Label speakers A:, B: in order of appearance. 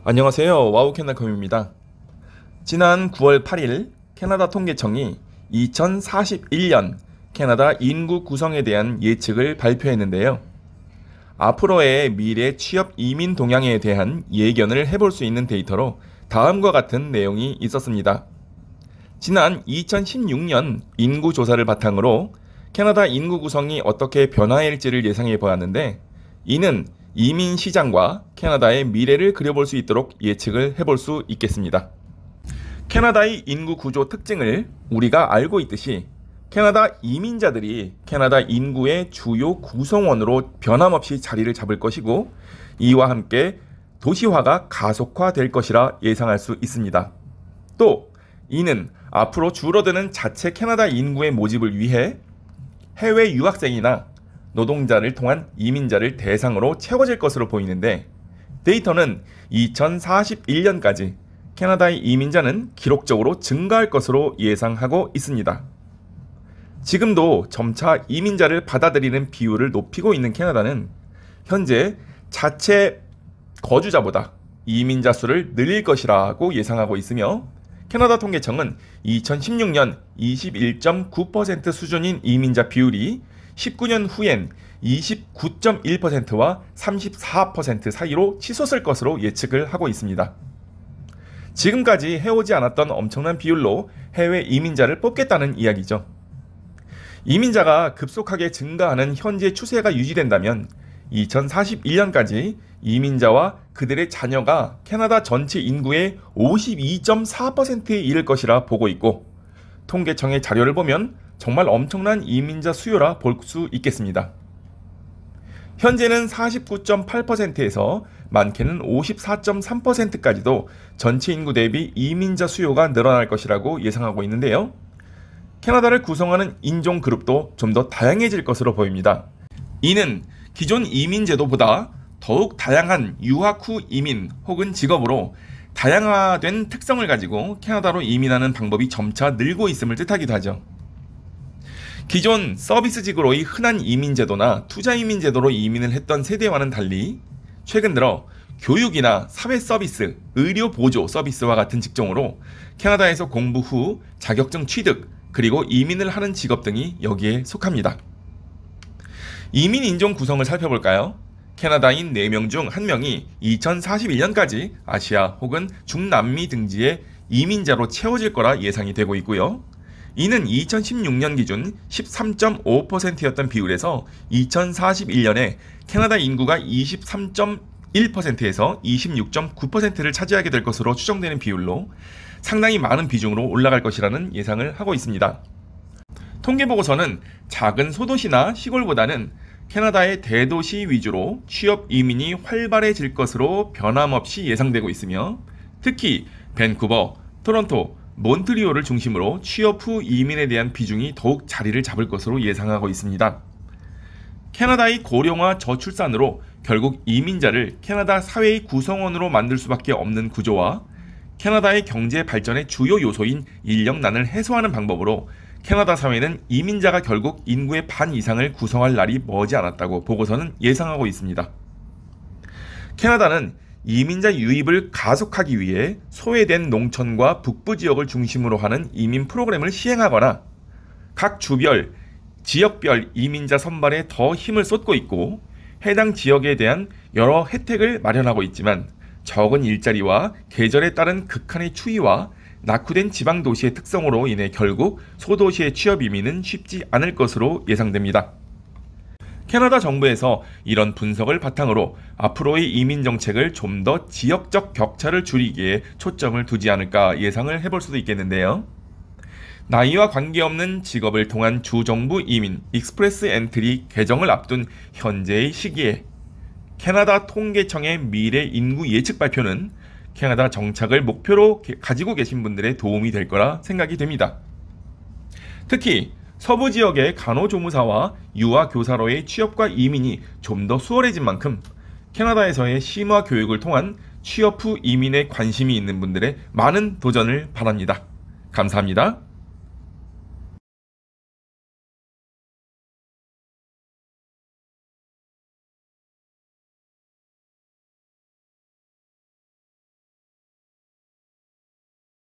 A: 안녕하세요. 와우캐나컴입니다. 지난 9월 8일 캐나다 통계청이 2041년 캐나다 인구 구성에 대한 예측을 발표했는데요. 앞으로의 미래 취업 이민 동향에 대한 예견을 해볼 수 있는 데이터로 다음과 같은 내용이 있었습니다. 지난 2016년 인구 조사를 바탕으로 캐나다 인구 구성이 어떻게 변화할지를 예상해 보았는데, 이는 이민 시장과 캐나다의 미래를 그려볼 수 있도록 예측을 해볼 수 있겠습니다. 캐나다의 인구 구조 특징을 우리가 알고 있듯이 캐나다 이민자들이 캐나다 인구의 주요 구성원으로 변함없이 자리를 잡을 것이고, 이와 함께 도시화가 가속화될 것이라 예상할 수 있습니다. 또 이는 앞으로 줄어드는 자체 캐나다 인구의 모집을 위해 해외 유학생이나 노동자를 통한 이민자를 대상으로 채워질 것으로 보이는데, 데이터는 2041년까지 캐나다의 이민자는 기록적으로 증가할 것으로 예상하고 있습니다. 지금도 점차 이민자를 받아들이는 비율을 높이고 있는 캐나다는 현재 자체 거주자보다 이민자 수를 늘릴 것이라고 예상하고 있으며, 캐나다 통계청은 2016년 21.9% 수준인 이민자 비율이 19년 후엔 29.1%와 34% 사이로 치솟을 것으로 예측을 하고 있습니다. 지금까지 해오지 않았던 엄청난 비율로 해외 이민자를 뽑겠다는 이야기죠. 이민자가 급속하게 증가하는 현재 추세가 유지된다면 2041년까지 이민자와 그들의 자녀가 캐나다 전체 인구의 52.4%에 이를 것이라 보고 있고, 통계청의 자료를 보면 정말 엄청난 이민자 수요라 볼 수 있겠습니다. 현재는 49.8%에서 많게는 54.3%까지도 전체 인구 대비 이민자 수요가 늘어날 것이라고 예상하고 있는데요. 캐나다를 구성하는 인종 그룹도 좀 더 다양해질 것으로 보입니다. 이는 기존 이민 제도보다 더욱 다양한 유학 후 이민 혹은 직업으로 다양화된 특성을 가지고 캐나다로 이민하는 방법이 점차 늘고 있음을 뜻하기도 하죠. 기존 서비스직으로의 흔한 이민 제도나 투자 이민 제도로 이민을 했던 세대와는 달리 최근 들어 교육이나 사회 서비스, 의료 보조 서비스와 같은 직종으로 캐나다에서 공부 후 자격증 취득, 그리고 이민을 하는 직업 등이 여기에 속합니다. 이민 인종 구성을 살펴볼까요? 캐나다인 4명 중 1명이 2041년까지 아시아 혹은 중남미 등지의 이민자로 채워질 거라 예상이 되고 있고요. 이는 2016년 기준 13.5%였던 비율에서 2041년에 캐나다 인구가 23.1%에서 26.9%를 차지하게 될 것으로 추정되는 비율로 상당히 많은 비중으로 올라갈 것이라는 예상을 하고 있습니다. 통계보고서는 작은 소도시나 시골보다는 캐나다의 대도시 위주로 취업 이민이 활발해질 것으로 변함없이 예상되고 있으며, 특히 밴쿠버, 토론토, 몬트리올을 중심으로 취업 후 이민에 대한 비중이 더욱 자리를 잡을 것으로 예상하고 있습니다. 캐나다의 고령화 저출산으로 결국 이민자를 캐나다 사회의 구성원으로 만들 수밖에 없는 구조와 캐나다의 경제 발전의 주요 요소인 인력난을 해소하는 방법으로 캐나다 사회는 이민자가 결국 인구의 반 이상을 구성할 날이 머지않았다고 보고서는 예상하고 있습니다. 캐나다는 이민자 유입을 가속하기 위해 소외된 농촌과 북부 지역을 중심으로 하는 이민 프로그램을 시행하거나 각 주별, 지역별 이민자 선발에 더 힘을 쏟고 있고, 해당 지역에 대한 여러 혜택을 마련하고 있지만 적은 일자리와 계절에 따른 극한의 추위와 낙후된 지방 도시의 특성으로 인해 결국 소도시의 취업 이민은 쉽지 않을 것으로 예상됩니다. 캐나다 정부에서 이런 분석을 바탕으로 앞으로의 이민 정책을 좀 더 지역적 격차를 줄이기에 초점을 두지 않을까 예상을 해볼 수도 있겠는데요. 나이와 관계없는 직업을 통한 주정부 이민 익스프레스 엔트리 개정을 앞둔 현재의 시기에 캐나다 통계청의 미래 인구 예측 발표는 캐나다 정착을 목표로 가지고 계신 분들의 도움이 될 거라 생각이 됩니다. 특히 서부 지역의 간호조무사와 유아교사로의 취업과 이민이 좀 더 수월해진 만큼 캐나다에서의 심화 교육을 통한 취업 후 이민에 관심이 있는 분들의 많은 도전을 바랍니다. 감사합니다.